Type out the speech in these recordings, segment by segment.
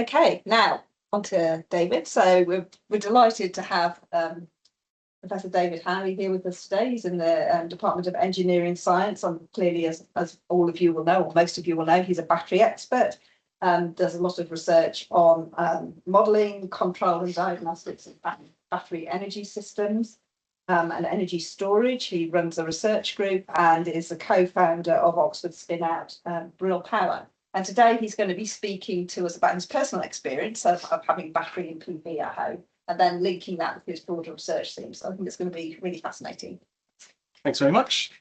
Okay, now on to David. So we're delighted to have Professor David Howie here with us today. He's in the Department of Engineering Science. Clearly, as all of you will know, or most of you will know, he's a battery expert. Does a lot of research on modelling, control and diagnostics of battery energy systems and energy storage. He runs a research group and is the co-founder of Oxford spin-out Brill Power. And today he's going to be speaking to us about his personal experience of having battery and PV at home, and then linking that with his broader research theme. So I think it's going to be really fascinating. Thanks very much.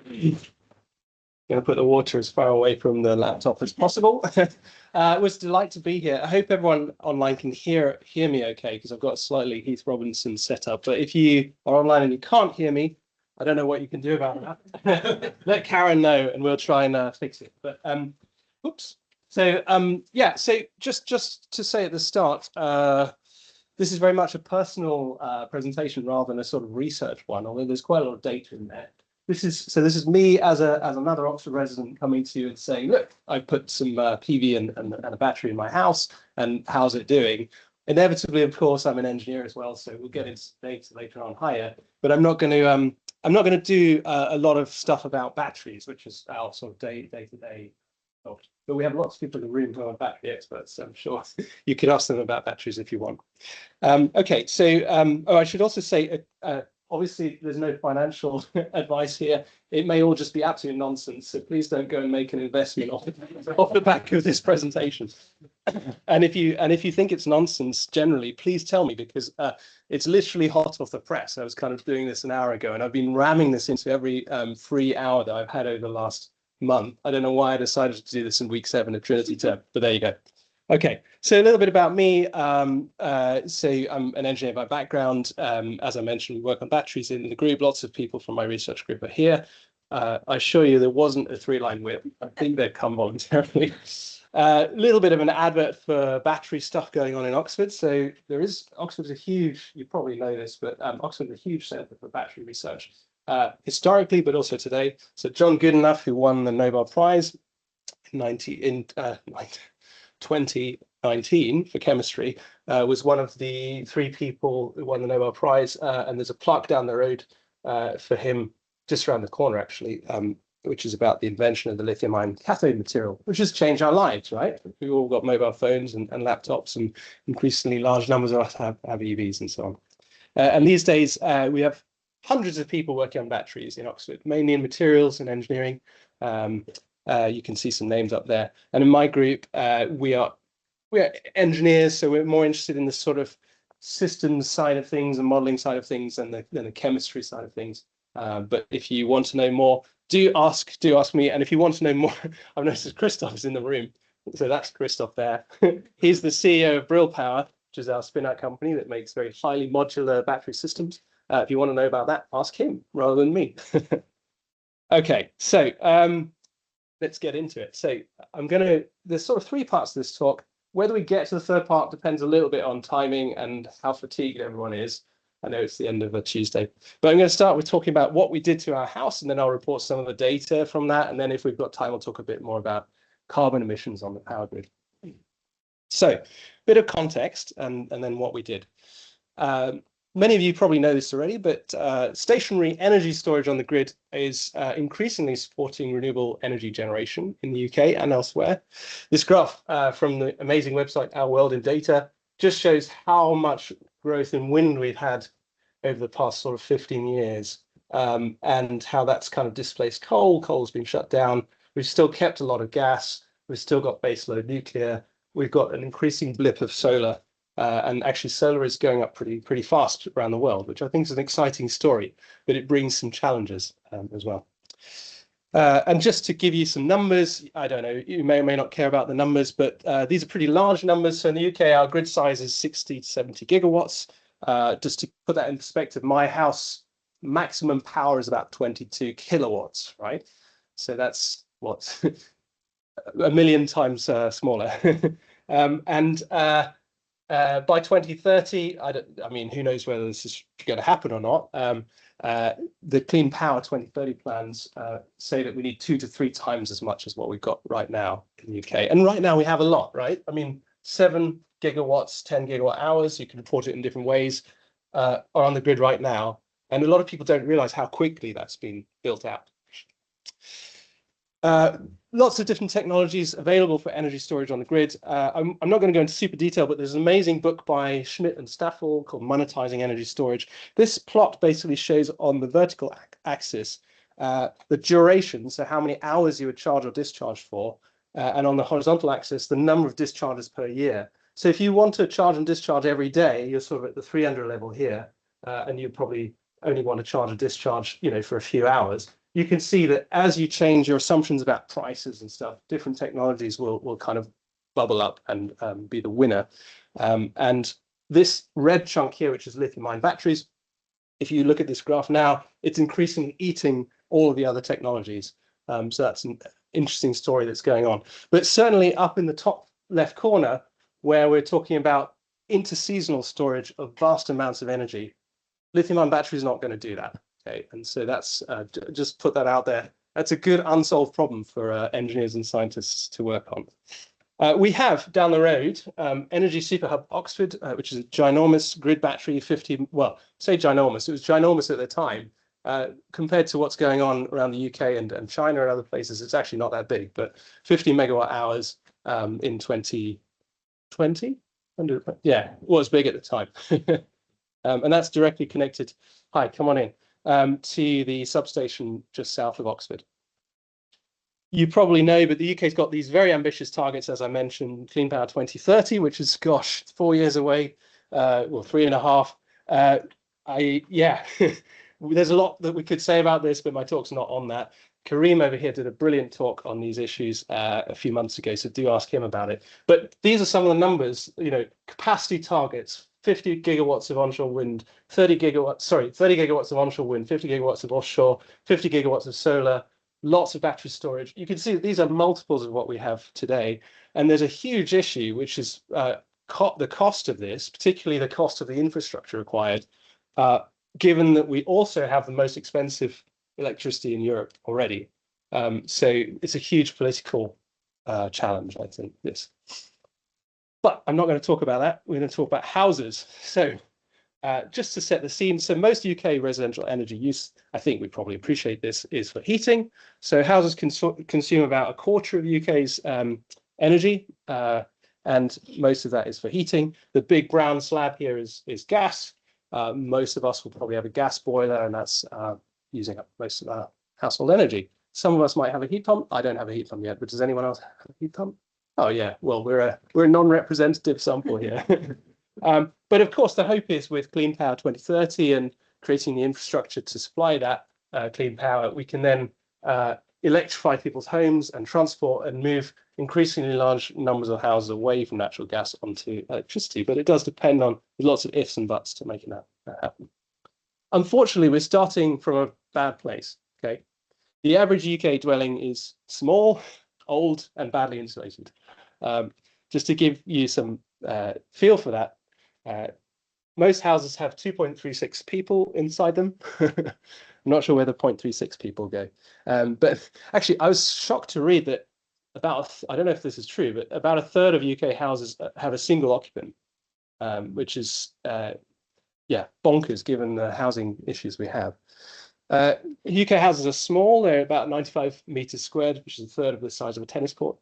Going to put the water as far away from the laptop as possible. It was a delight to be here. I hope everyone online can hear me okay, because I've got a slightly Heath Robinson setup. But if you are online and you can't hear me, I don't know what you can do about that. Let Karen know and we'll try and fix it. But oops. So yeah, so just to say at the start, this is very much a personal presentation rather than a sort of research one, although there's quite a lot of data in there. This is me as another Oxford resident coming to you and saying, look, I put some PV and a battery in my house, and how's it doing? Inevitably, of course, I'm an engineer as well, so we'll get into data later on higher. But I'm not going to do a lot of stuff about batteries, which is our sort of day-to-day. But we have lots of people in the room who are battery experts, so I'm sure you could ask them about batteries if you want. Okay, so I should also say, obviously, there's no financial advice here. It may all just be absolute nonsense, so please don't go and make an investment off the back of this presentation. And if you think it's nonsense generally, please tell me, because it's literally hot off the press. I was kind of doing this an hour ago, and I've been ramming this into every free hour that I've had over the last month. I don't know why I decided to do this in week 7 of Trinity term, but there you go. Okay, so a little bit about me. So I'm an engineer by background. As I mentioned, we work on batteries in the group. Lots of people from my research group are here. I assure you there wasn't a 3-line whip. I think they'd come voluntarily. A little bit of an advert for battery stuff going on in Oxford. So Oxford's a huge, you probably know this, but Oxford's a huge centre for battery research, historically, but also today. So John Goodenough, who won the Nobel Prize in 2019 for chemistry, was one of the 3 people who won the Nobel Prize, and there's a plaque down the road for him, just around the corner actually, which is about the invention of the lithium-ion cathode material, which has changed our lives, right? We've all got mobile phones and laptops, and increasingly large numbers of us have EVs and so on. And these days, we have hundreds of people working on batteries in Oxford, mainly in materials and engineering. You can see some names up there. And in my group, we are engineers, so we're more interested in the sort of systems side of things and modeling side of things than the chemistry side of things. But if you want to know more, do ask me. And if you want to know more, I've noticed Christoph's in the room. So that's Christoph there. He's the CEO of Brill Power, which is our spin-out company that makes very highly modular battery systems. If you want to know about that, ask him rather than me. Okay, so let's get into it. So there's sort of 3 parts to this talk. Whether we get to the 3rd part depends a little bit on timing and how fatigued everyone is. I know it's the end of a Tuesday, but I'm going to start with talking about what we did to our house, and then I'll report some of the data from that. And then if we've got time, we'll talk a bit more about carbon emissions on the power grid. So a bit of context and then what we did. Many of you probably know this already, but stationary energy storage on the grid is increasingly supporting renewable energy generation in the UK and elsewhere. This graph from the amazing website Our World in Data just shows how much growth in wind we've had over the past sort of 15 years, and how that's kind of displaced coal. Coal's been shut down. We've still kept a lot of gas. We've still got baseload nuclear. We've got an increasing blip of solar. And actually solar is going up pretty fast around the world, which I think is an exciting story, but it brings some challenges as well. And just to give you some numbers, I don't know, you may or may not care about the numbers, but these are pretty large numbers. So in the UK, our grid size is 60 to 70 gigawatts. Just to put that in perspective, my house maximum power is about 22 kilowatts, right? So that's what, 1 million times smaller. By 2030, I mean, who knows whether this is going to happen or not. The Clean Power 2030 plans say that we need 2 to 3 times as much as what we've got right now in the UK. And right now we have a lot, right? I mean, 7 gigawatts, 10 gigawatt hours, you can report it in different ways, are on the grid right now. And a lot of people don't realize how quickly that's been built out. Lots of different technologies available for energy storage on the grid. I'm not going to go into super detail, but there's an amazing book by Schmidt and Staffel called Monetizing Energy Storage. This plot basically shows on the vertical axis the duration, so how many hours you would charge or discharge for, and on the horizontal axis, the number of discharges per year. So if you want to charge and discharge every day, you're sort of at the 300 level here, and you probably only want to charge and discharge, for a few hours. You can see that as you change your assumptions about prices and stuff, different technologies will kind of bubble up and be the winner. And this red chunk here, which is lithium-ion batteries, if you look at this graph now, it's increasingly eating all of the other technologies. So that's an interesting story that's going on. But certainly up in the top left corner, where we're talking about interseasonal storage of vast amounts of energy, lithium-ion battery is not going to do that. Okay, and so that's just put that out there. That's a good unsolved problem for engineers and scientists to work on. We have down the road Energy Super Hub Oxford, which is a ginormous grid battery, 50, well, say ginormous, it was ginormous at the time. Compared to what's going on around the UK and China and other places, it's actually not that big, but 50 megawatt hours in 2020. Yeah, it was big at the time. And that's directly connected. Hi, come on in. To the substation just south of Oxford. You probably know, but the UK's got these very ambitious targets, as I mentioned, Clean Power 2030, which is, gosh, 4 years away, well, 3.5. Yeah, there's a lot that we could say about this, but my talk's not on that. Kareem over here did a brilliant talk on these issues a few months ago, so do ask him about it. But these are some of the numbers, capacity targets. 50 gigawatts of onshore wind, 30 gigawatts of onshore wind, 50 gigawatts of offshore, 50 gigawatts of solar, lots of battery storage. You can see that these are multiples of what we have today. And there's a huge issue, which is the cost of this, particularly the cost of the infrastructure required, given that we also have the most expensive electricity in Europe already. So it's a huge political challenge, I think, this. But I'm not going to talk about that. We're going to talk about houses. So just to set the scene, so most UK residential energy use, I think we probably appreciate this, is for heating. So houses consume about a quarter of the UK's energy, and most of that is for heating. The big brown slab here is gas. Most of us will probably have a gas boiler, and that's using up most of our household energy. Some of us might have a heat pump. I don't have a heat pump yet, but does anyone else have a heat pump? Oh yeah, well, we're a non-representative sample here. But of course, the hope is with Clean Power 2030 and creating the infrastructure to supply that clean power, we can then electrify people's homes and transport and move increasingly large numbers of houses away from natural gas onto electricity. But it does depend on lots of ifs and buts to making that happen. Unfortunately, we're starting from a bad place. Okay, the average UK dwelling is small, old, and badly insulated. Just to give you some feel for that, most houses have 2.36 people inside them. I'm not sure where the 0.36 people go. But actually, I was shocked to read that I don't know if this is true, but about a third of UK houses have a single occupant, which is, yeah, bonkers given the housing issues we have. UK houses are small. They're about 95 meters squared, which is a third of the size of a tennis court.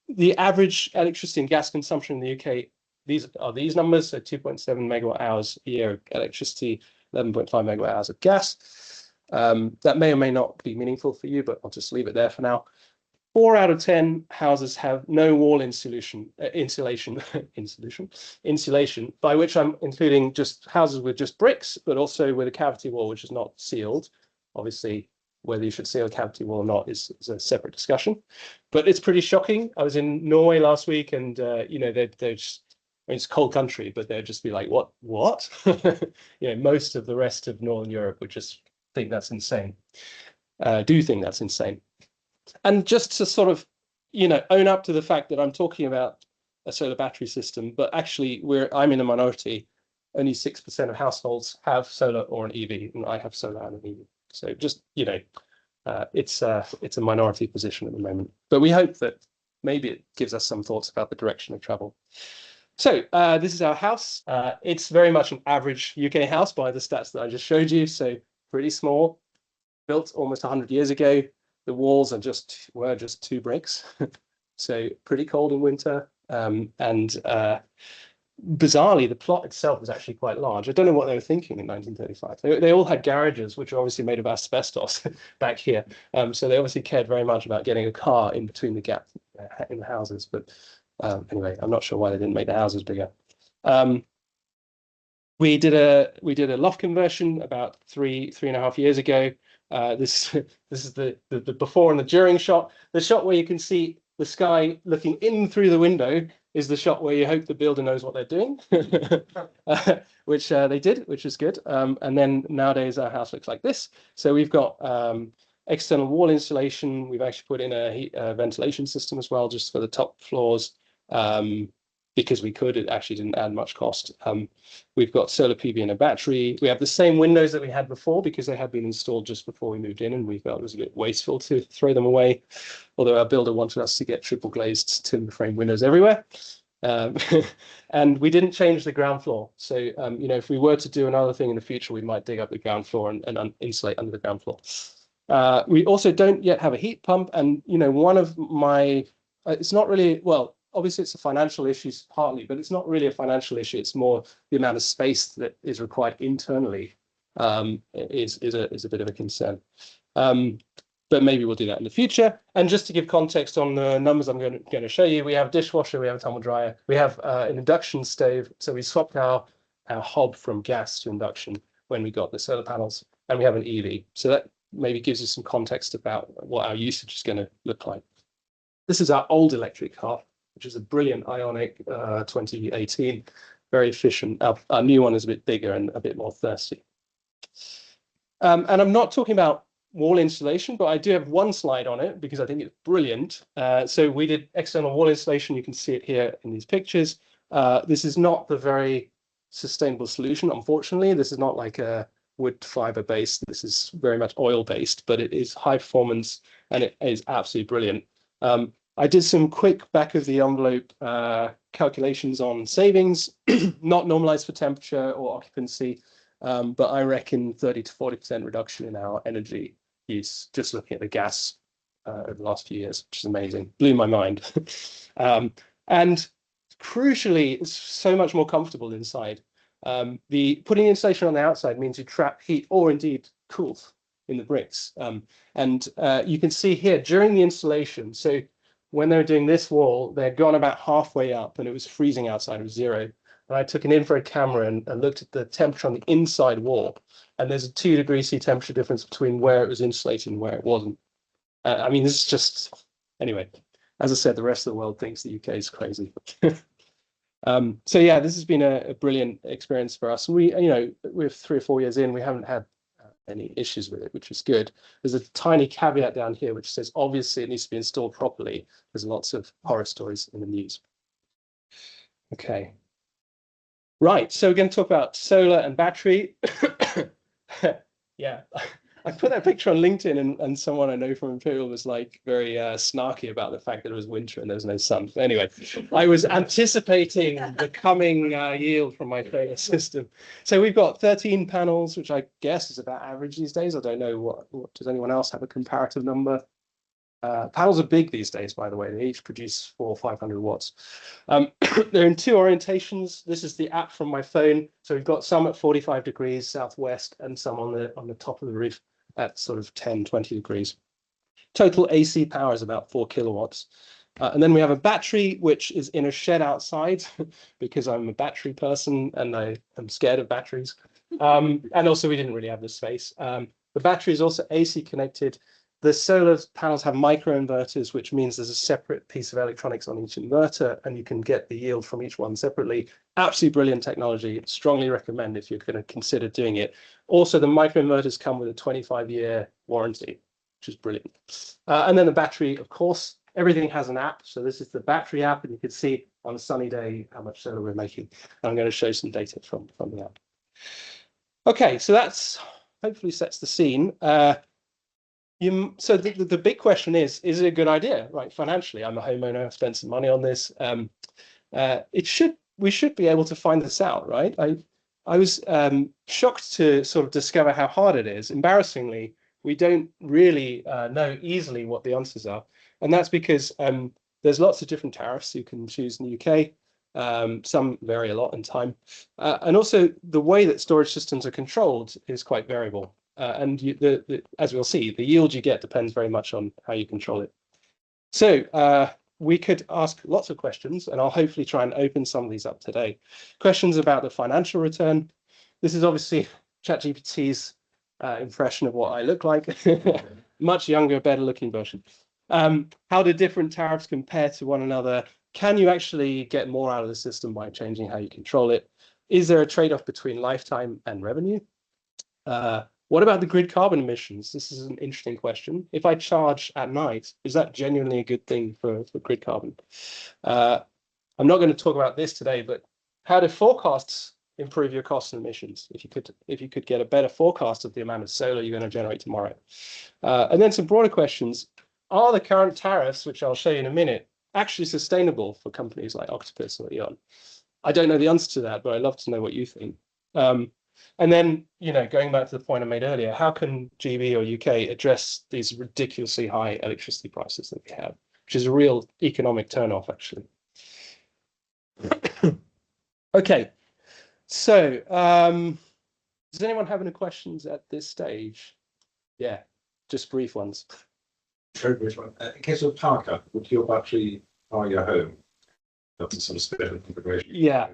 The average electricity and gas consumption in the UK, these are these numbers, so 2.7 megawatt hours a year of electricity, 11.5 megawatt hours of gas. That may or may not be meaningful for you, but I'll just leave it there for now. 4 out of 10 houses have no wall insulation, by which I'm including just houses with just bricks, but also with a cavity wall, which is not sealed. Obviously, whether you should seal a cavity wall or not is a separate discussion. But it's pretty shocking. I was in Norway last week, and they're just, I mean, it's a cold country, but they'd just be like, what? Most of the rest of Northern Europe would just think that's insane. Do think that's insane. And just to sort of, own up to the fact that I'm talking about a solar battery system, but actually I'm in a minority. Only 6% of households have solar or an EV, and I have solar and an EV. So just, it's a minority position at the moment, but we hope that maybe it gives us some thoughts about the direction of travel. So this is our house. It's very much an average UK house by the stats that I just showed you. So pretty small, built almost 100 years ago. The walls were just 2 bricks. So pretty cold in winter. Bizarrely, the plot itself was actually quite large. I don't know what they were thinking in 1935. They all had garages, which are obviously made of asbestos back here. So they obviously cared very much about getting a car in between the gap in the houses. But anyway, I'm not sure why they didn't make the houses bigger. We did a loft conversion about 3.5 years ago. This is the before and the during shot. The shot where you can see the sky looking in through the window is the shot where you hope the builder knows what they're doing, which they did, which is good. And then nowadays our house looks like this. So we've got external wall insulation. We've actually put in a ventilation system as well, just for the top floors, because we could. It actually didn't add much cost. We've got solar PV and a battery. We have the same windows that we had before because they had been installed just before we moved in, and we felt it was a bit wasteful to throw them away. Although our builder wanted us to get triple glazed timber frame windows everywhere. And we didn't change the ground floor. So, if we were to do another thing in the future, we might dig up the ground floor and insulate under the ground floor. We also don't yet have a heat pump. And, one of my, it's not really, well, obviously it's a financial issue partly, but it's not really a financial issue. It's more the amount of space that is required internally is a bit of a concern. But maybe we'll do that in the future. And just to give context on the numbers I'm going to show you, we have a dishwasher, we have a tumble dryer, we have an induction stove. So we swapped our hob from gas to induction when we got the solar panels, and we have an EV. So that maybe gives you some context about what our usage is going to look like. This is our old electric car, which is a brilliant Ioniq 2018, very efficient. Our new one is a bit bigger and a bit more thirsty. And I'm not talking about wall insulation, but I do have one slide on it because I think it's brilliant. So we did external wall insulation. You can see it here in these pictures. This is not the very sustainable solution, unfortunately. This is not like a wood fiber based. This is very much oil based, but it is high performance and it is absolutely brilliant. I did some quick back of the envelope calculations on savings, not normalized for temperature or occupancy, but I reckon 30 to 40% reduction in our energy use just looking at the gas over the last few years, which is amazing. Blew my mind. And crucially, it's so much more comfortable inside. Putting insulation on the outside means you trap heat or indeed cool in the bricks. And you can see here during the installation, so when they were doing this wall, they had gone about halfway up and it was freezing outside, it was 0. And I took an infrared camera and looked at the temperature on the inside wall. And there's a 2 degrees C temperature difference between where it was insulated and where it wasn't. I mean, this is just, anyway, as I said, the rest of the world thinks the UK is crazy. So yeah, this has been a brilliant experience for us. And we're 3 or 4 years in, we haven't had any issues with it, which is good. There's a tiny caveat down here, which says, obviously it needs to be installed properly. There's lots of horror stories in the news. Okay. Right, so we're going to talk about solar and battery. Yeah, I put that picture on LinkedIn and someone I know from Imperial was like very snarky about the fact that it was winter and there was no sun. But anyway, I was anticipating the coming yield from my solar system. So we've got 13 panels, which I guess is about average these days. I don't know what does anyone else have a comparative number? Panels are big these days, by the way. They each produce 400 or 500 watts. They're in 2 orientations. This is the app from my phone. So we've got some at 45 degrees southwest and some on the top of the roof at sort of 10, 20 degrees. Total AC power is about 4 kilowatts. And then we have a battery, which is in a shed outside because I'm a battery person and I am scared of batteries. And also we didn't really have the space. The battery is also AC connected. The solar panels have microinverters, which means there's a separate piece of electronics on each inverter, and you can get the yield from each one separately. Absolutely brilliant technology. Strongly recommend if you're going to consider doing it. Also, the microinverters come with a 25-year warranty, which is brilliant. And then the battery, of course, Everything has an app. So this is the battery app, and you can see on a sunny day how much solar we're making. And I'm going to show some data from the app. Okay, so that's hopefully sets the scene. So the big question is it a good idea, right? Financially, I'm a homeowner, I've spent some money on this. We should be able to find this out, right? I was shocked to sort of discover how hard it is. Embarrassingly, we don't really know easily what the answers are. And that's because there's lots of different tariffs you can choose in the UK. Some vary a lot in time. And also the way that storage systems are controlled is quite variable. And as we'll see, the yield you get depends very much on how you control it. So we could ask lots of questions, and I'll hopefully try and open some of these up today. Questions about the financial return. This is obviously ChatGPT's impression of what I look like. Much younger, better looking version. How do different tariffs compare to one another? Can you actually get more out of the system by changing how you control it? Is there a trade-off between lifetime and revenue? What about the grid carbon emissions? This is an interesting question. If I charge at night, is that genuinely a good thing for grid carbon? I'm not going to talk about this today, but how do forecasts improve your costs and emissions? If you could get a better forecast of the amount of solar you're going to generate tomorrow. And then some broader questions. Are the current tariffs, which I'll show you in a minute, actually sustainable for companies like Octopus or Eon? I don't know the answer to that, but I'd love to know what you think. And then, going back to the point I made earlier, how can GB or UK address these ridiculously high electricity prices that we have, which is a real economic turnoff, actually. Okay, so does anyone have any questions at this stage? Yeah, just brief ones. Very brief one. In case of power cut, would your battery power your home? That's a sort of special configuration. Yeah.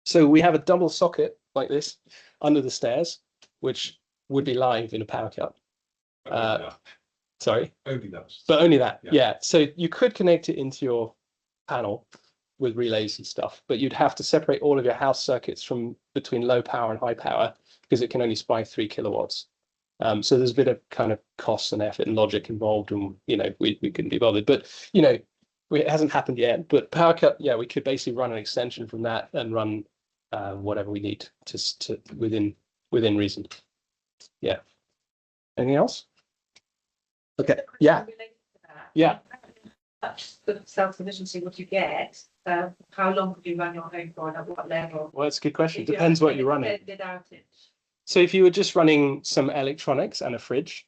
So we have a double socket like this under the stairs, which would be live in a power cut. Sorry? Only that. But only that, Yeah. yeah. So you could connect it into your panel with relays and stuff, but you'd have to separate all of your house circuits from between low power and high power because it can only supply 3 kilowatts. So there's a bit of kind of cost and effort and logic involved, and we couldn't be bothered. But it hasn't happened yet. But power cut, yeah, we could basically run an extension from that and run whatever we need to within reason. Yeah. Anything else? Okay. Yeah. Yeah. Much the self-sufficiency would you get? How long could you run your home for and at what level? Well, that's a good question. Depends what you're running. Without it. So if you were just running some electronics and a fridge,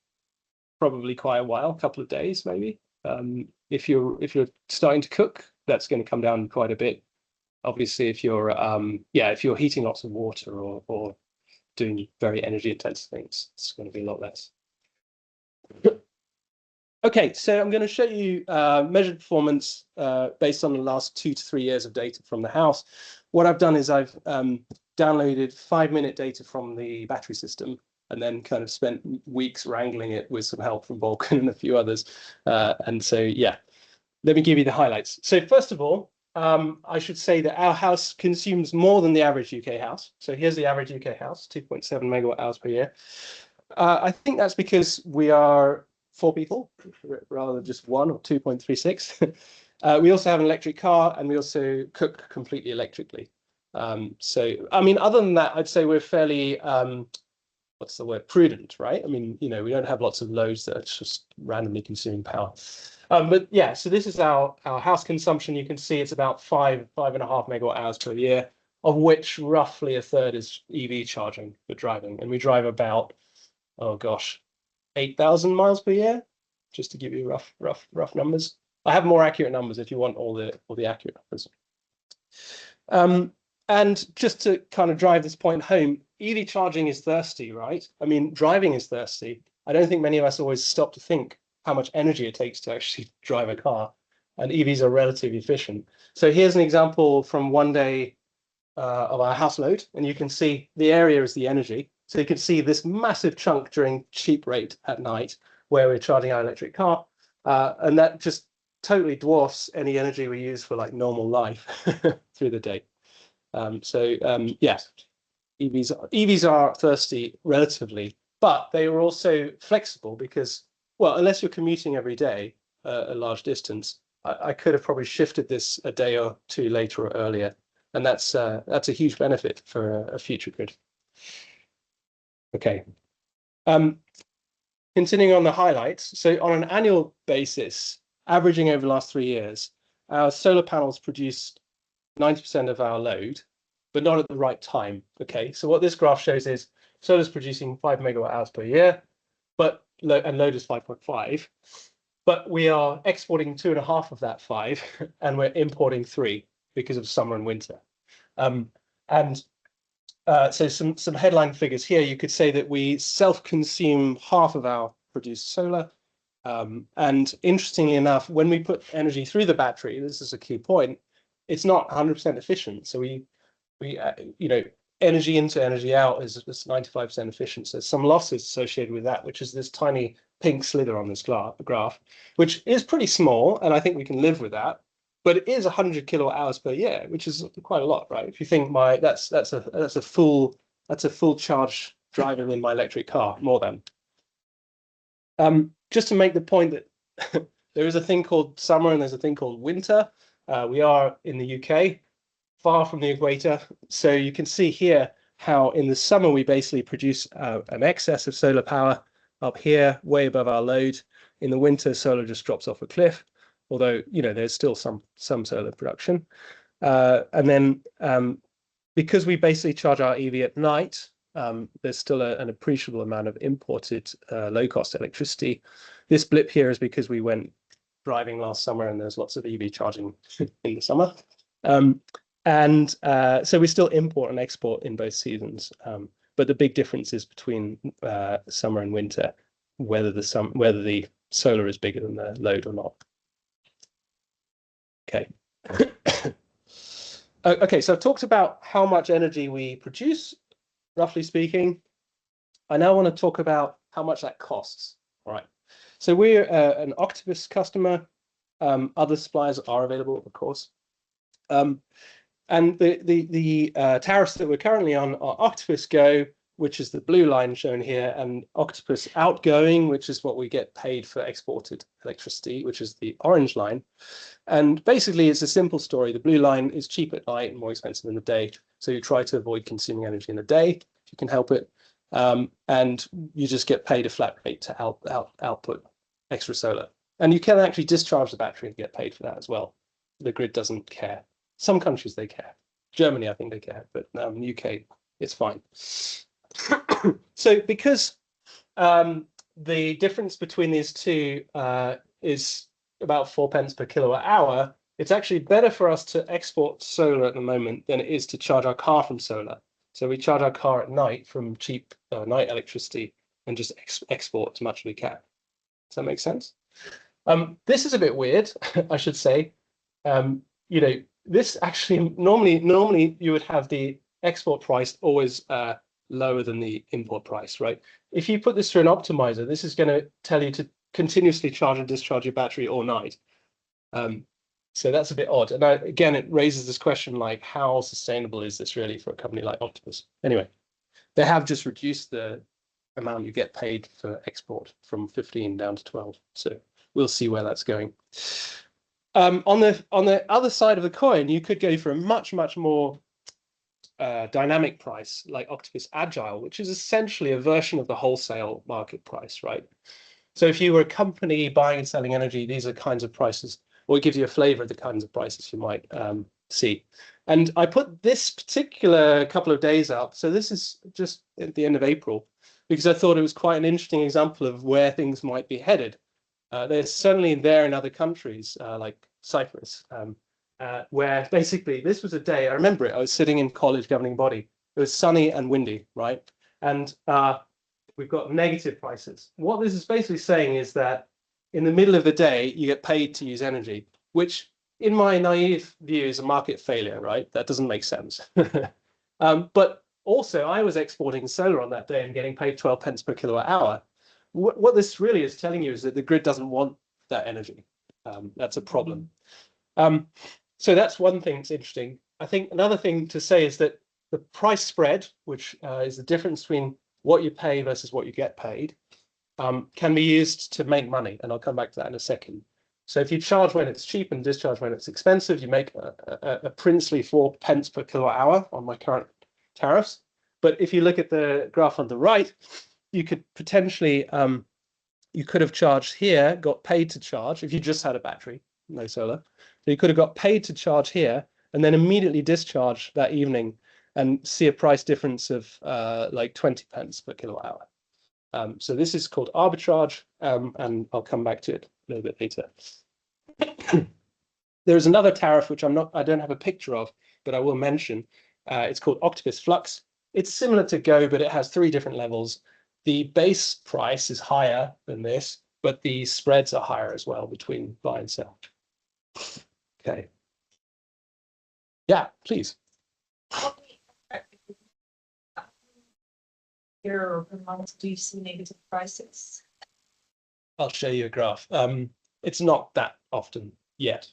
probably quite a while, a couple of days maybe. If you're starting to cook, that's going to come down quite a bit. Obviously, if you're heating lots of water or doing very energy intensive things, it's going to be a lot less. Okay, so I'm going to show you measured performance based on the last 2 to 3 years of data from the house. What I've done is I've downloaded 5-minute data from the battery system and then kind of spent weeks wrangling it with some help from Vulcan and a few others. And so, yeah, let me give you the highlights. So first of all, I should say that our house consumes more than the average UK house. So here's the average UK house, 2.7 megawatt hours per year. I think that's because we are 4 people rather than just 1 or 2.36. We also have an electric car and we also cook completely electrically. So, I mean, other than that, I'd say we're fairly, what's the word, prudent, right? I mean, we don't have lots of loads that are just randomly consuming power. But yeah, so this is our house consumption. You can see it's about 5.5 megawatt hours per year, of which roughly a third is EV charging for driving. And we drive about, oh gosh, 8,000 miles per year, just to give you rough numbers. I have more accurate numbers if you want all the accurate numbers. And just to kind of drive this point home, EV charging is thirsty, right? I mean, driving is thirsty. I don't think many of us always stop to think how much energy it takes to actually drive a car, and EVs are relatively efficient. So here's an example from one day of our house load, and you can see the area is the energy. So you can see this massive chunk during cheap rate at night where we're charging our electric car, and that just totally dwarfs any energy we use for like normal life through the day. Yeah, EVs are thirsty relatively, but they are also flexible because, well, unless you're commuting every day, a large distance, I could have probably shifted this a day or two later or earlier, and that's a huge benefit for a future grid. Okay. Continuing on the highlights, so on an annual basis, averaging over the last 3 years, our solar panels produced 90% of our load, but not at the right time. Okay, so what this graph shows is solar is producing 5 megawatt hours per year, but load is 5.5, but we are exporting 2.5 of that 5, and we're importing 3 because of summer and winter. So some headline figures here. You could say that we self-consume half of our produced solar. And interestingly enough, when we put energy through the battery, this is a key point, it's not 100% efficient. So we energy into energy out is 95% efficient. So some losses associated with that, which is this tiny pink slither on this graph, which is pretty small, and I think we can live with that. But it is 100 kilowatt hours per year, which is quite a lot, right? If you think that's a full charge driving in my electric car, more than. Just to make the point that there is a thing called summer and there's a thing called winter. We are in the UK, far from the equator, so you can see here how in the summer we basically produce an excess of solar power up here, way above our load. In the winter, solar just drops off a cliff. Although, there's still some solar production. And then because we basically charge our EV at night, there's still an appreciable amount of imported low-cost electricity. This blip here is because we went driving last summer and there's lots of EV charging in the summer. So we still import and export in both seasons. But the big difference is between summer and winter, whether the solar is bigger than the load or not. Okay. Okay, so I've talked about how much energy we produce, roughly speaking. I now want to talk about how much that costs. All right. So we're an Octopus customer. Other suppliers are available, of course. And the tariffs that we're currently on are Octopus Go, which is the blue line shown here, and Octopus Outgoing, which is what we get paid for exported electricity, which is the orange line. And basically, it's a simple story. The blue line is cheap at night and more expensive in the day. So you try to avoid consuming energy in the day if you can help it. And you just get paid a flat rate to output extra solar. And you can actually discharge the battery and get paid for that as well. The grid doesn't care. Some countries, they care. Germany, I think they care, but UK, it's fine. So because the difference between these two is about 4 pence per kilowatt hour, it's actually better for us to export solar at the moment than it is to charge our car from solar. So we charge our car at night from cheap night electricity and just export as much as we can. Does that make sense? This is a bit weird, I should say. This actually normally you would have the export price always lower than the import price, right? If you put this through an optimizer, this is going to tell you to continuously charge and discharge your battery all night. So that's a bit odd. And again, it raises this question like, how sustainable is this really for a company like Octopus? Anyway, they have just reduced the amount you get paid for export from 15 down to 12. So we'll see where that's going. On the other side of the coin, you could go for a much more dynamic price like Octopus Agile, which is essentially a version of the wholesale market price, right? So if you were a company buying and selling energy, these are kinds of prices, or it gives you a flavor of the kinds of prices you might see. And I put this particular couple of days up. So this is just at the end of April, because I thought it was quite an interesting example of where things might be headed. They're certainly there in other countries like Cyprus, where basically this was a day, I remember it, I was sitting in college governing body. It was sunny and windy, right? And we've got negative prices. What this is basically saying is that in the middle of the day, you get paid to use energy, which in my naive view is a market failure, right? That doesn't make sense. But also I was exporting solar on that day and getting paid 12 pence per kilowatt hour. What this really is telling you is that the grid doesn't want that energy. That's a problem. So that's one thing that's interesting. I think another thing to say is that the price spread, which is the difference between what you pay versus what you get paid, can be used to make money. And I'll come back to that in a second. So if you charge when it's cheap and discharge when it's expensive, you make a princely 4 pence per kilowatt hour on my current tariffs. But if you look at the graph on the right, you could potentially, you could have charged here, got paid to charge if you just had a battery, no solar. So you could have got paid to charge here and then immediately discharge that evening and see a price difference of like 20 pence per kilowatt hour. So this is called arbitrage, and I'll come back to it a little bit later. There is another tariff which I don't have a picture of, but I will mention. It's called Octopus Flux. It's similar to Go, but it has 3 different levels. The base price is higher than this, but the spreads are higher as well between buy and sell. Okay. Yeah, please. Year or per month, do you see negative prices? I'll show you a graph. It's not that often yet.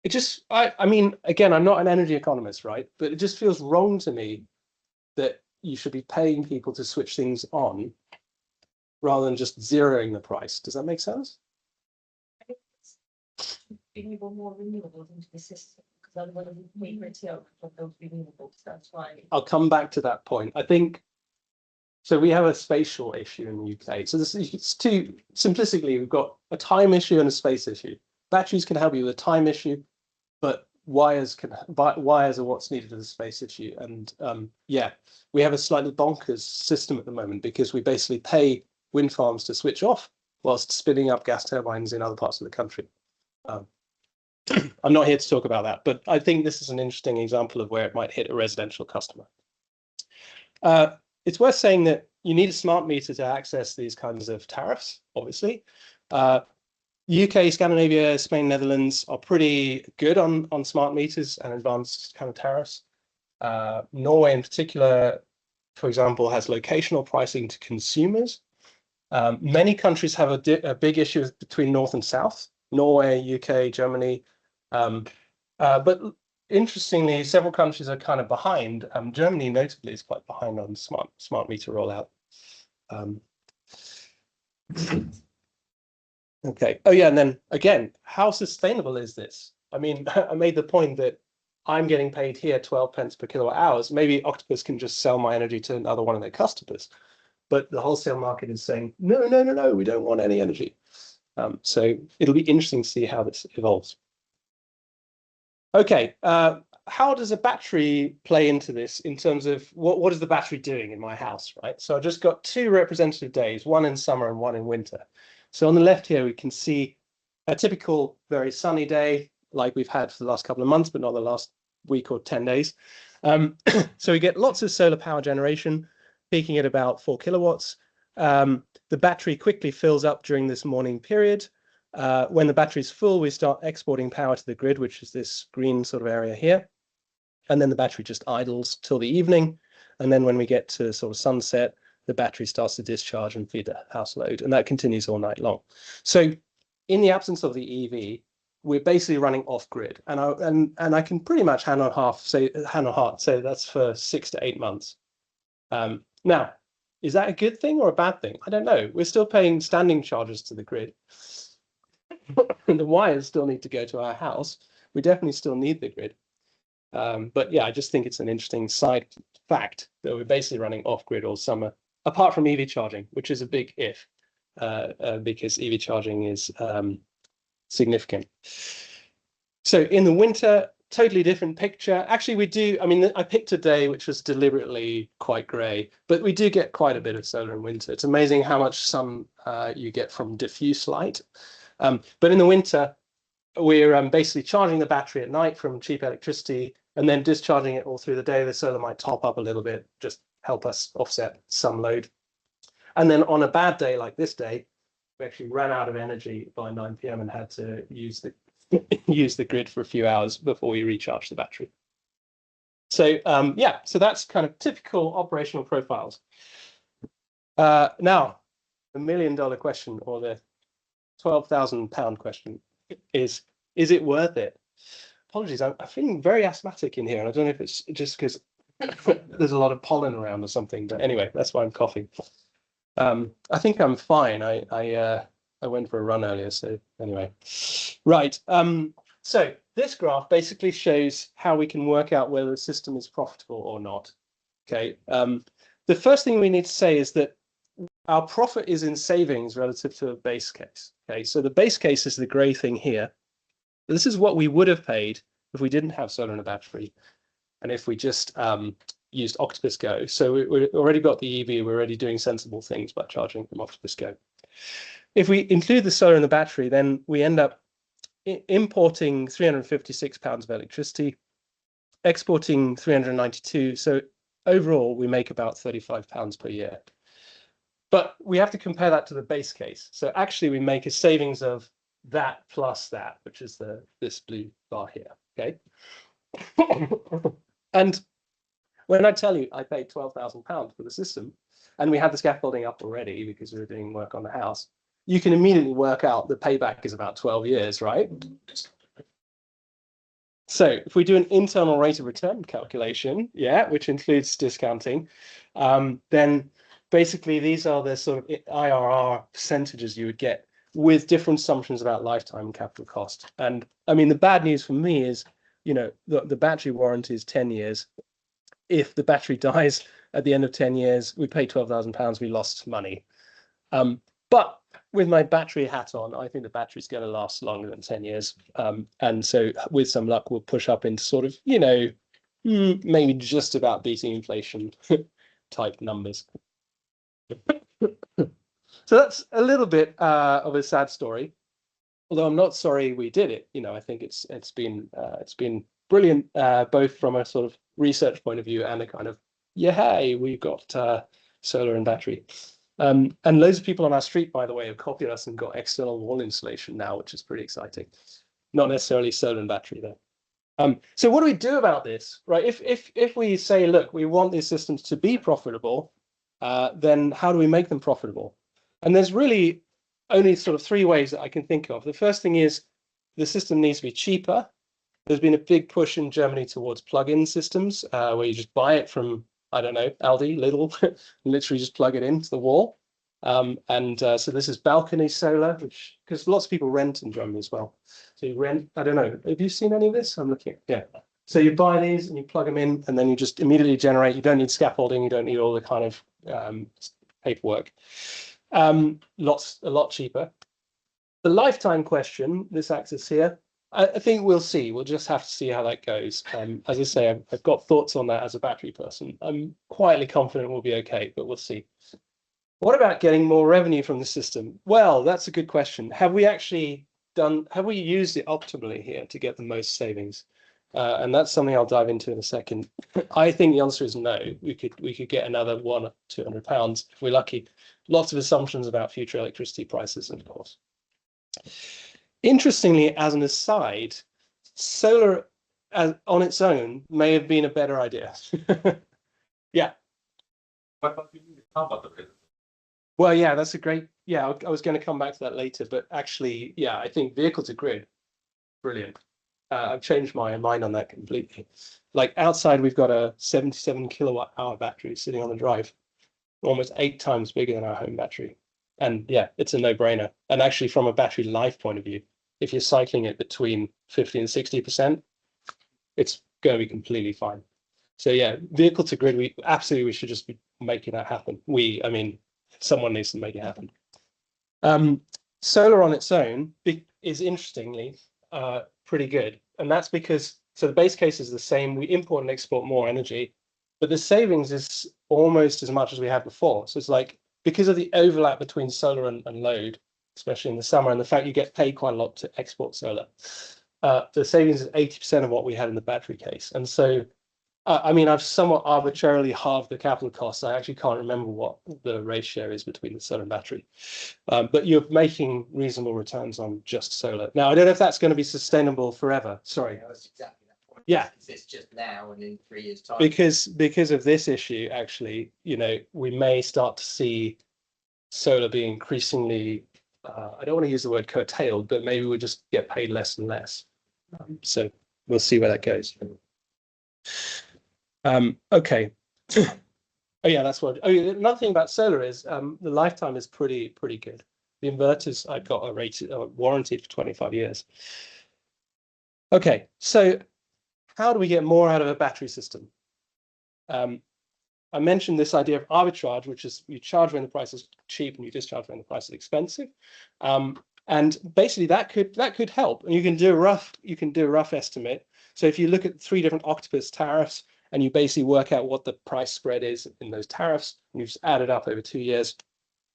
It just, I mean, again, I'm not an energy economist, right? But it just feels wrong to me that you should be paying people to switch things on rather than just zeroing the price. Does that make sense? Enable more renewables into the system, because otherwise we retail of those renewables. That's why. I'll come back to that point. I think so. We have a spatial issue in the UK. So this is simplistically, we've got a time issue and a space issue. Batteries can help you with a time issue, but wires are what's needed as a space issue. And yeah, we have a slightly bonkers system at the moment because we basically pay wind farms to switch off whilst spinning up gas turbines in other parts of the country. I'm not here to talk about that, but I think this is an interesting example of where it might hit a residential customer. It's worth saying that you need a smart meter to access these kinds of tariffs, obviously. UK, Scandinavia, Spain, Netherlands are pretty good on smart meters and advanced kind of tariffs. Norway in particular, for example, has locational pricing to consumers. Many countries have a big issue between North and South, Norway, UK, Germany. But interestingly, several countries are kind of behind. Germany notably is quite behind on smart meter rollout. Okay. Oh yeah, and then again, how sustainable is this? I mean, I made the point that I'm getting paid here 12 pence per kilowatt hours. Maybe Octopus can just sell my energy to another one of their customers, but the wholesale market is saying no, we don't want any energy. So it'll be interesting to see how this evolves. Okay, how does a battery play into this in terms of what is the battery doing in my house, right? So I just got 2 representative days, one in summer and one in winter. So on the left here, we can see a typical very sunny day like we've had for the last couple of months, but not the last week or 10 days. So we get lots of solar power generation, peaking at about 4 kilowatts. The battery quickly fills up during this morning period. When the battery's full, we start exporting power to the grid, which is this green sort of area here. And then the battery just idles till the evening. And then when we get to sort of sunset, the battery starts to discharge and feed the house load. And that continues all night long. So in the absence of the EV, we're basically running off grid. And I can pretty much hand on heart say that's for 6 to 8 months. Now, is that a good thing or a bad thing? I don't know. We're still paying standing charges to the grid. The wires still need to go to our house. We definitely still need the grid. But yeah, I just think it's an interesting side fact that we're basically running off grid all summer, apart from EV charging, which is a big if, because EV charging is significant. So in the winter, totally different picture. Actually, we do, I mean, I picked a day which was deliberately quite grey, but we do get quite a bit of solar in winter. It's amazing how much sun you get from diffuse light. But in the winter, we're basically charging the battery at night from cheap electricity and then discharging it all through the day. The solar might top up a little bit, just help us offset some load. And then on a bad day like this day, we actually ran out of energy by 9 p.m. and had to use the grid for a few hours before we recharge the battery. So yeah, so that's kind of typical operational profiles. Now, the $1 million question, or the £12,000 question, is it worth it? Apologies, I'm feeling very asthmatic in here, and I don't know if it's just because there's a lot of pollen around or something, but anyway, that's why I'm coughing. I think I'm fine. I went for a run earlier, so anyway. Right. So this graph basically shows how we can work out whether the system is profitable or not. Okay. The first thing we need to say is that our profit is in savings relative to a base case. Okay, so the base case is the gray thing here. This is what we would have paid if we didn't have solar and a battery, and if we just used Octopus Go. So we already got the EV, we're already doing sensible things by charging from Octopus Go. If we include the solar and the battery, then we end up importing £356 of electricity, exporting 392. So overall, we make about £35 per year. But we have to compare that to the base case. So actually, we make a savings of that plus that, which is this blue bar here. Okay. And when I tell you I paid £12,000 for the system, and we had the scaffolding up already because we were doing work on the house, you can immediately work out the payback is about 12 years, right? So if we do an internal rate of return calculation, yeah, which includes discounting, then basically these are the sort of IRR percentages you would get with different assumptions about lifetime and capital cost. And I mean, the bad news for me is, you know, the battery warranty is 10 years. If the battery dies at the end of 10 years, we pay £12,000, we lost money. But with my battery hat on, I think the battery's going to last longer than 10 years. And so with some luck, we'll push up into sort of, you know, maybe just about beating inflation type numbers. So that's a little bit of a sad story, although I'm not sorry we did it. You know, I think it's been brilliant, both from a sort of research point of view and a kind of, yeah, hey, we've got solar and battery. And loads of people on our street, by the way, have copied us and got external wall insulation now, which is pretty exciting. Not necessarily solar and battery though. So what do we do about this, right? If we say, look, we want these systems to be profitable, then how do we make them profitable? And there's really only sort of three ways that I can think of. The first thing is the system needs to be cheaper. There's been a big push in Germany towards plug-in systems, where you just buy it from, I don't know, Aldi, Lidl, literally just plug it into the wall. So this is balcony solar, which, because lots of people rent in Germany as well. So you rent, I don't know, have you seen any of this? I'm looking, yeah. So you buy these and you plug them in, and then you just immediately generate. You don't need scaffolding, you don't need all the kind of paperwork. A lot cheaper. The lifetime question, this axis here, I think we'll see. We'll just have to see how that goes. As I say, I've got thoughts on that as a battery person. I'm quietly confident we'll be okay, but we'll see. What about getting more revenue from the system? Well, that's a good question. Have we used it optimally here to get the most savings? And that's something I'll dive into in a second. I think the answer is no. We could get another £100 or £200 if we're lucky. Lots of assumptions about future electricity prices, of course. Interestingly, as an aside, solar on its own may have been a better idea. Yeah. Well, yeah, that's a great. Yeah, I was going to come back to that later, but actually, yeah, I think vehicle to grid, brilliant. I've changed my mind on that completely. Like outside, we've got a 77 kilowatt hour battery sitting on the drive, almost 8 times bigger than our home battery. And yeah, it's a no-brainer. And actually, from a battery life point of view, if you're cycling it between 50 and 60%, it's going to be completely fine. So yeah, vehicle to grid, we should just be making that happen. I mean, someone needs to make it happen. Solar on its own is interestingly pretty good. And that's because, so the base case is the same. We import and export more energy, but the savings is almost as much as we had before. So it's like, because of the overlap between solar and load, especially in the summer, and the fact you get paid quite a lot to export solar, the savings is 80% of what we had in the battery case. And so, I mean, I've somewhat arbitrarily halved the capital costs. I actually can't remember what the ratio is between the solar and battery, but you're making reasonable returns on just solar. Now, I don't know if that's going to be sustainable forever. Sorry. Yeah, that's exactly that point. Yeah. It's just now and in 3 years' time. Because of this issue, actually, you know, we may start to see solar be increasingly, I don't want to use the word curtailed, but maybe we'll just get paid less and less. So we'll see where that goes. Okay. Oh yeah, that's what. Oh, yeah, another thing about solar is the lifetime is pretty good. The inverters I've got are rated, warranted for 25 years. Okay, so how do we get more out of a battery system? I mentioned this idea of arbitrage, which is you charge when the price is cheap and you discharge when the price is expensive. And basically that could help. And you can do a rough estimate. So if you look at 3 different Octopus tariffs and you basically work out what the price spread is in those tariffs, and you just add it up over 2 years,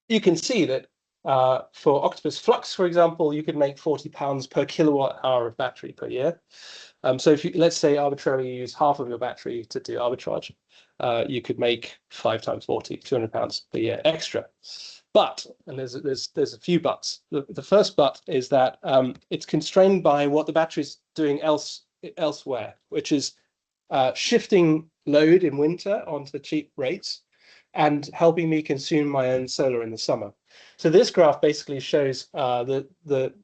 you can see that for Octopus Flux, for example, you could make £40 per kilowatt hour of battery per year. So if you, let's say, arbitrarily use half of your battery to do arbitrage, you could make 5 times 40, £200 per year extra. But, and there's a few buts. The first but is that it's constrained by what the battery is doing elsewhere, which is shifting load in winter onto cheap rates and helping me consume my own solar in the summer. So this graph basically shows the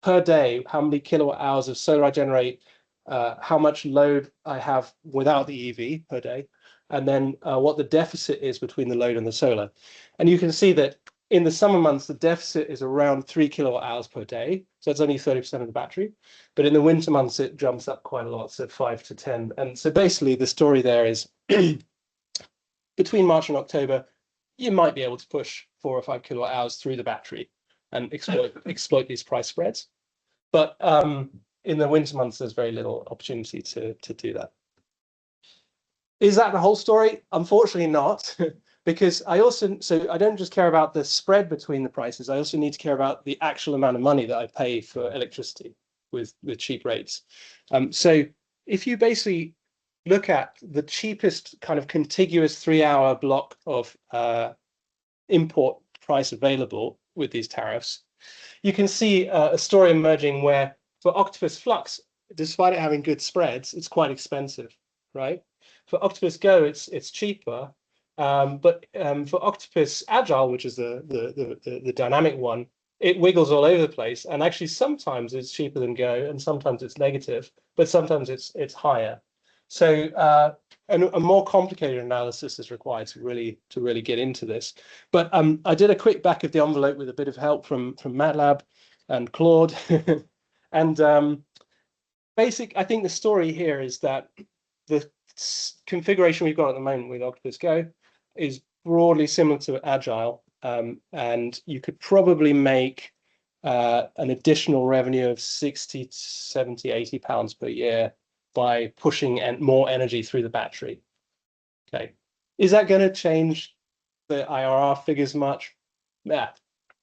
per day, how many kilowatt hours of solar I generate, how much load I have without the EV per day, and then what the deficit is between the load and the solar. And you can see that in the summer months, the deficit is around 3 kilowatt hours per day. So it's only 30% of the battery. But in the winter months, it jumps up quite a lot, so 5 to 10. And so basically the story there is between March and October, you might be able to push 4 or 5 kilowatt hours through the battery and exploit these price spreads. But in the winter months, there's very little opportunity to do that. Is that the whole story? Unfortunately not, because I don't just care about the spread between the prices, I also need to care about the actual amount of money that I pay for electricity with cheap rates. So if you basically look at the cheapest kind of contiguous 3-hour block of import price available with these tariffs, you can see a story emerging where for Octopus Flux, despite it having good spreads, it's quite expensive, right? For Octopus Go, it's cheaper, but for Octopus Agile, which is the dynamic one, it wiggles all over the place, and actually sometimes it's cheaper than Go, and sometimes it's negative, but sometimes it's higher. So a more complicated analysis is required to really get into this. But I did a quick back of the envelope with a bit of help from MATLAB and Claude, and I think the story here is that the configuration we've got at the moment with Octopus Go is broadly similar to Agile, and you could probably make an additional revenue of 60, 70, 80 pounds per year by pushing more energy through the battery. Okay, is that going to change the IRR figures much? Yeah,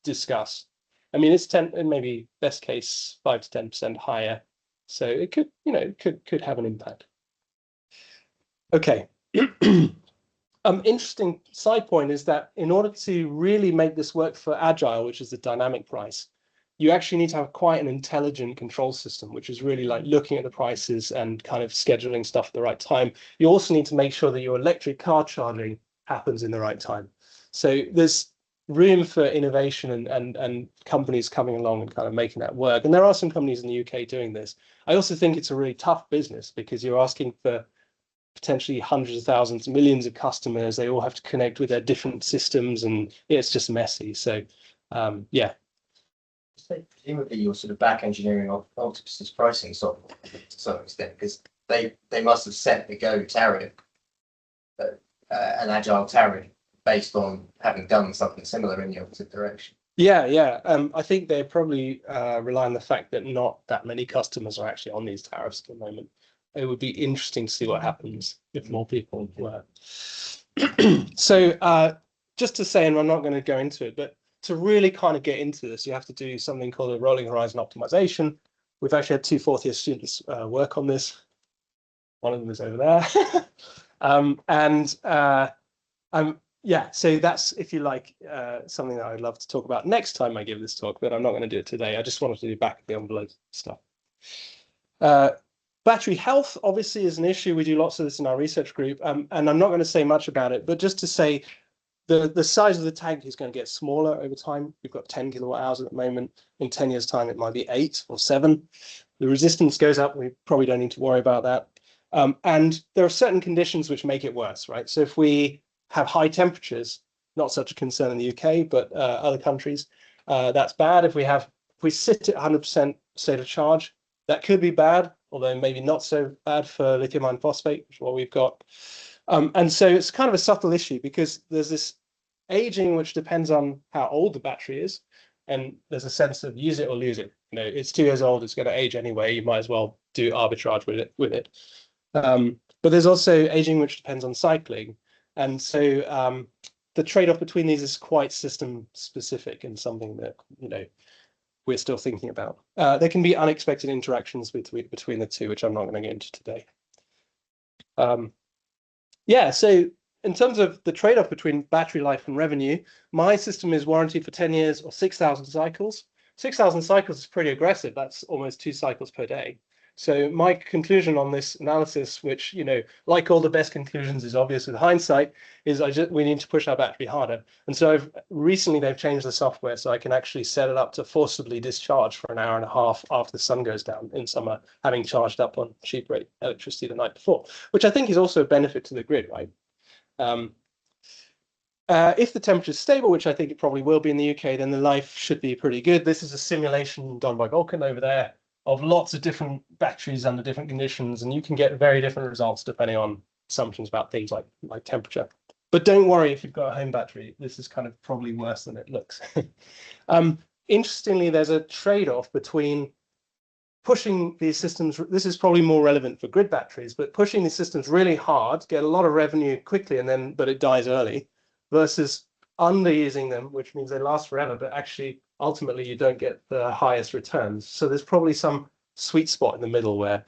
discuss. I mean, it's 10, maybe best case 5 to 10% higher, so it could, could have an impact. Okay. Interesting side point is that in order to really make this work for Agile, which is the dynamic price, you actually need to have quite an intelligent control system, which is really like looking at the prices and kind of scheduling stuff at the right time. You also need to make sure that your electric car charging happens in the right time. So there's room for innovation and companies coming along and kind of making that work. And there are some companies in the UK doing this. I also think it's a really tough business because you're asking for potentially hundreds of thousands, millions of customers. They all have to connect with their different systems, and it's just messy. So yeah. So presumably you're sort of back engineering Octopus's pricing software to some extent, because they must have set the Go tariff, an Agile tariff, based on having done something similar in the opposite direction. Yeah. I think they probably rely on the fact that not that many customers are actually on these tariffs at the moment. It would be interesting to see what happens if more people were. So just to say, and I'm not going to go into it, but to really kind of get into this, you have to do something called a rolling horizon optimization. We've actually had 2 fourth-year students work on this. One of them is over there. Yeah, so that's, if you like, something that I'd love to talk about next time I give this talk, but I'm not going to do it today. I just wanted to do back of the envelope stuff. Battery health obviously is an issue. We do lots of this in our research group, and I'm not going to say much about it, but just to say the size of the tank is going to get smaller over time. We've got 10 kilowatt hours at the moment. In 10 years' time, it might be 8 or 7. The resistance goes up. We probably don't need to worry about that. And there are certain conditions which make it worse, right? So if we have high temperatures, not such a concern in the UK, but other countries, That's bad. If we sit at 100% state of charge, that could be bad, although maybe not so bad for lithium iron phosphate, which is what we've got. And so it's kind of a subtle issue because there's this aging which depends on how old the battery is, and there's a sense of use it or lose it. You know, it's 2 years old, it's going to age anyway. You might as well do arbitrage with it. But there's also aging which depends on cycling, and so the trade-off between these is quite system specific and something that, you know, we're still thinking about. There can be unexpected interactions between the two, which I'm not going to get into today. Yeah, so in terms of the trade-off between battery life and revenue, my system is warranted for 10 years or 6,000 cycles. 6,000 cycles is pretty aggressive. That's almost 2 cycles per day. So my conclusion on this analysis, which, you know, like all the best conclusions is obvious with hindsight, is we need to push our battery harder. And so recently they've changed the software so I can actually set it up to forcibly discharge for an hour and a half after the sun goes down in summer, having charged up on cheap rate electricity the night before, which I think is also a benefit to the grid, right? If the temperature is stable, which I think it probably will be in the UK, then the life should be pretty good. This is a simulation done by Vulcan over there of lots of different batteries under different conditions, and you can get very different results depending on assumptions about things like temperature. But don't worry if you've got a home battery. This is kind of probably worse than it looks. Interestingly, there's a trade-off between pushing these systems. This is probably more relevant for grid batteries, but pushing these systems really hard, get a lot of revenue quickly, but it dies early, versus underusing them, which means they last forever, but actually ultimately you don't get the highest returns. So there's probably some sweet spot in the middle where,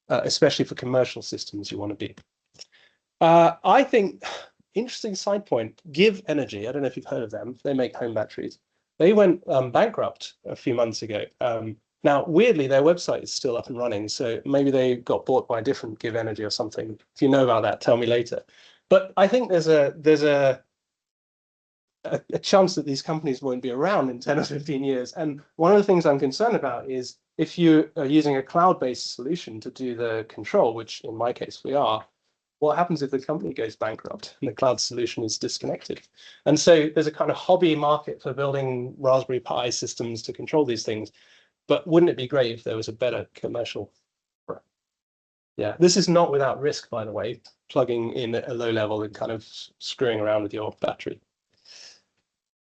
especially for commercial systems, you want to be. I think, interesting side point, Give Energy, I don't know if you've heard of them, they make home batteries. They went bankrupt a few months ago. Now, weirdly, their website is still up and running, so maybe they got bought by a different Give Energy or something. If you know about that, tell me later. But I think there's a chance that these companies won't be around in 10 or 15 years. And one of the things I'm concerned about is if you are using a cloud-based solution to do the control, which in my case we are, what happens if the company goes bankrupt and the cloud solution is disconnected? And so there's a kind of hobby market for building Raspberry Pi systems to control these things. But wouldn't it be great if there was a better commercial? Yeah, this is not without risk, by the way, plugging in at a low level and kind of screwing around with your battery.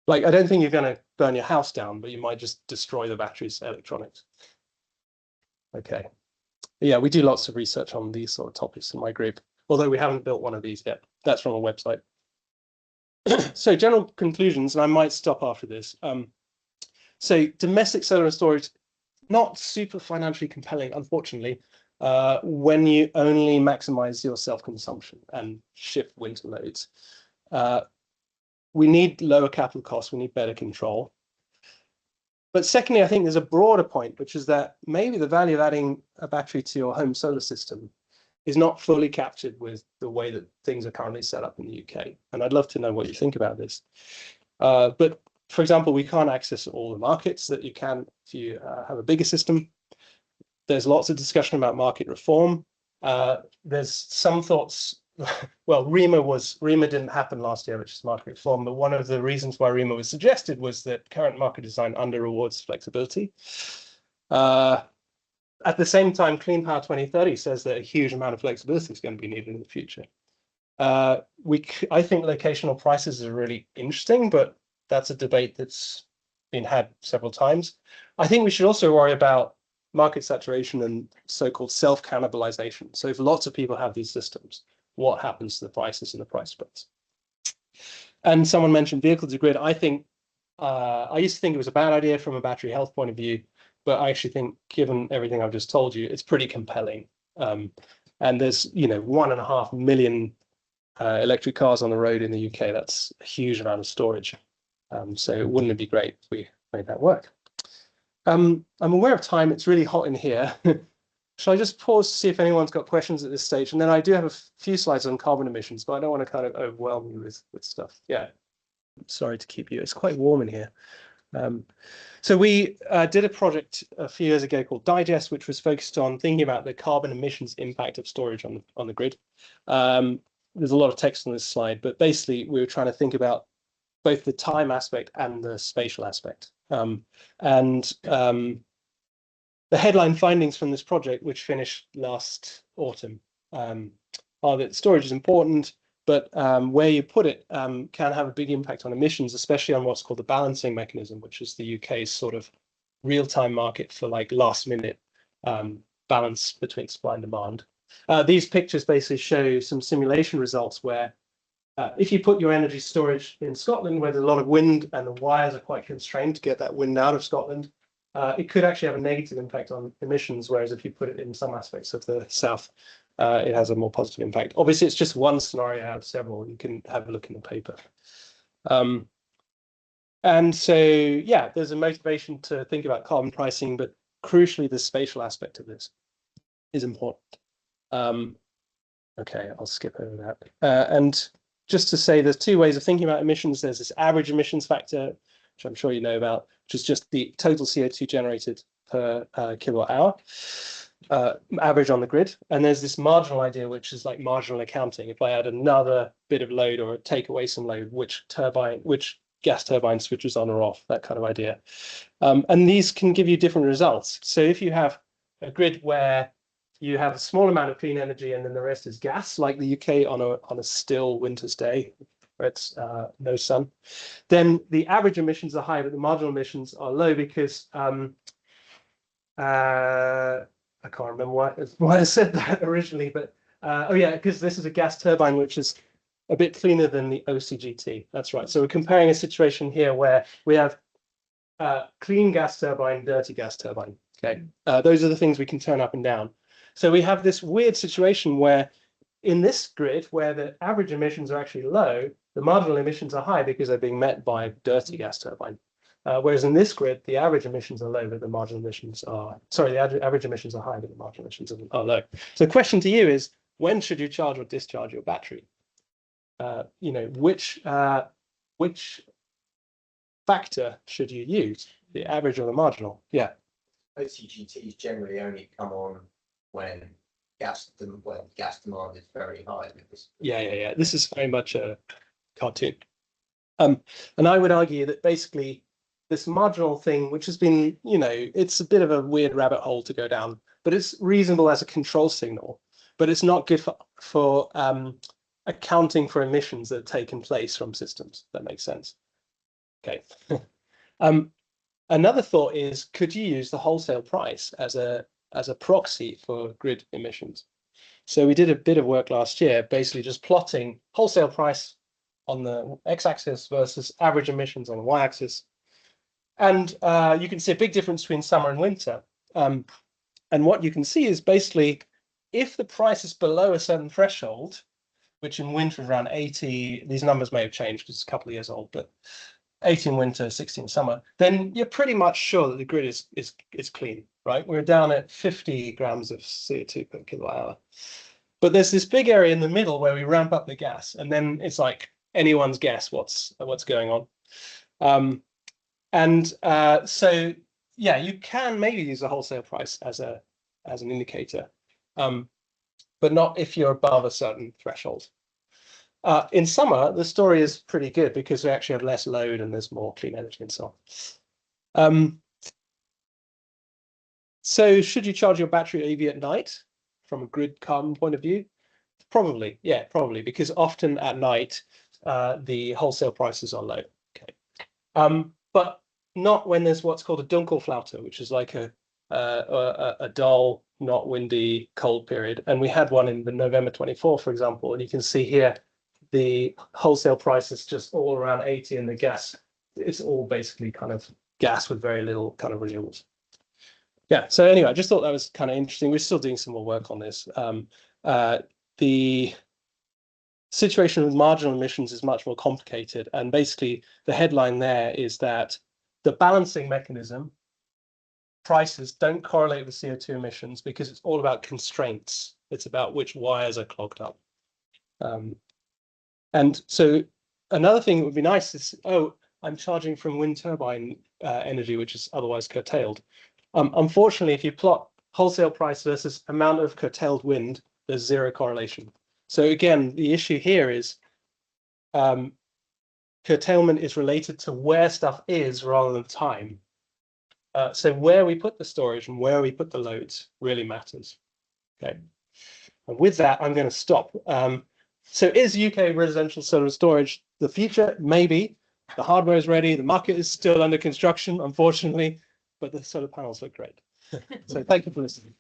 Like, I don't think you're going to burn your house down, but you might just destroy the battery's electronics. Okay. Yeah, we do lots of research on these sort of topics in my group, although we haven't built one of these yet. That's from a website. So general conclusions, and I might stop after this. So domestic solar and storage, not super financially compelling, unfortunately, when you only maximize your self-consumption and shift winter loads. We need lower capital costs, we need better control. But secondly, I think there's a broader point, which is that maybe the value of adding a battery to your home solar system is not fully captured with the way that things are currently set up in the UK. And I'd love to know what you think about this. But for example, we can't access all the markets that you can if you have a bigger system. There's lots of discussion about market reform. There's some thoughts, well, REMA didn't happen last year, which is market reform, but one of the reasons why REMA was suggested was that current market design under rewards flexibility. At the same time, Clean Power 2030 says that a huge amount of flexibility is going to be needed in the future. I think locational prices are really interesting, but that's a debate that's been had several times. I think we should also worry about market saturation and so-called self-cannibalization. So if lots of people have these systems, what happens to the prices and the price spreads? And someone mentioned vehicle to grid. I think I used to think it was a bad idea from a battery health point of view, but I actually think, given everything I've just told you, it's pretty compelling. And there's, 1.5 million electric cars on the road in the UK. That's a huge amount of storage. So wouldn't it be great if we made that work? I'm aware of time. It's really hot in here. Shall I just pause to see if anyone's got questions at this stage? And then I do have a few slides on carbon emissions, but I don't want to kind of overwhelm you with stuff. Yeah, sorry to keep you. It's quite warm in here. So we did a project a few years ago called Digest, which was focused on thinking about the carbon emissions impact of storage on the grid. There's a lot of text on this slide, but basically we were trying to think about both the time aspect and the spatial aspect. The headline findings from this project, which finished last autumn, are that storage is important, but where you put it can have a big impact on emissions, especially on what's called the balancing mechanism, which is the UK's sort of real-time market for like last-minute balance between supply and demand. These pictures basically show some simulation results where if you put your energy storage in Scotland, where there's a lot of wind and the wires are quite constrained to get that wind out of Scotland, it could actually have a negative impact on emissions, whereas if you put it in some aspects of the south, it has a more positive impact. Obviously, it's just one scenario out of several. You can have a look in the paper. And so, yeah, there's a motivation to think about carbon pricing, but crucially, the spatial aspect of this is important. Okay, I'll skip over that. And just to say, there's two ways of thinking about emissions. There's this average emissions factor, which I'm sure you know about, which is just the total CO2 generated per kilowatt hour, average on the grid. And there's this marginal idea, which is like marginal accounting. If I add another bit of load or take away some load, which gas turbine switches on or off, that kind of idea. And these can give you different results. So if you have a grid where you have a small amount of clean energy and then the rest is gas, like the UK on a still winter's day where it's no sun, then the average emissions are high, but the marginal emissions are low because I can't remember why I said that originally, but oh yeah, because this is a gas turbine which is a bit cleaner than the OCGT. That's right. So we're comparing a situation here where we have clean gas turbine, dirty gas turbine. Okay, those are the things we can turn up and down. So we have this weird situation where in this grid, where the average emissions are actually low, the marginal emissions are high because they're being met by dirty gas turbine. Whereas in this grid, the average emissions are low, but the marginal emissions are, sorry, the average emissions are high, but the marginal emissions are low. So the question to you is, when should you charge or discharge your battery? You know, which factor should you use, the average or the marginal? Yeah. OCGTs generally only come on when gas demand is very high. Yeah. This is very much a cartoon. And I would argue that basically this marginal thing, which has been, you know, it's a bit of a weird rabbit hole to go down, but it's reasonable as a control signal, but it's not good for accounting for emissions that have taken place from systems. That makes sense. Okay. Another thought is, could you use the wholesale price as a proxy for grid emissions? So we did a bit of work last year, basically just plotting wholesale price on the x-axis versus average emissions on the y-axis. And you can see a big difference between summer and winter. And what you can see is basically, if the price is below a certain threshold, which in winter is around 80, these numbers may have changed because it's a couple of years old, but 80 in winter, 60 in summer, then you're pretty much sure that the grid is clean, right? We're down at 50 grams of CO2 per kilowatt hour. But there's this big area in the middle where we ramp up the gas, and then it's like anyone's guess what's going on. So yeah, you can maybe use a wholesale price as an indicator, but not if you're above a certain threshold. In summer, the story is pretty good because we actually have less load and there's more clean energy and so on. So should you charge your battery EV at night from a grid carbon point of view? Probably, yeah, probably, because often at night, the wholesale prices are low. Okay, but not when there's what's called a Dunkelflaute, which is like a dull, not windy, cold period. And we had one in the November 24, for example, and you can see here the wholesale price is just all around 80, and the gas, it's all basically kind of gas with very little kind of renewables. Yeah, so anyway, I just thought that was kind of interesting. We're still doing some more work on this. The situation with marginal emissions is much more complicated, and basically the headline there is that the balancing mechanism prices don't correlate with CO2 emissions because it's all about constraints. It's about which wires are clogged up. And so another thing that would be nice is, oh, I'm charging from wind turbine energy, which is otherwise curtailed. Unfortunately, if you plot wholesale price versus amount of curtailed wind, there's zero correlation. So again, the issue here is curtailment is related to where stuff is rather than time. So where we put the storage and where we put the loads really matters. Okay. And with that, I'm going to stop. So is UK residential solar storage the future? Maybe. The hardware is ready. The market is still under construction, unfortunately, but the solar panels look great. So thank you for listening.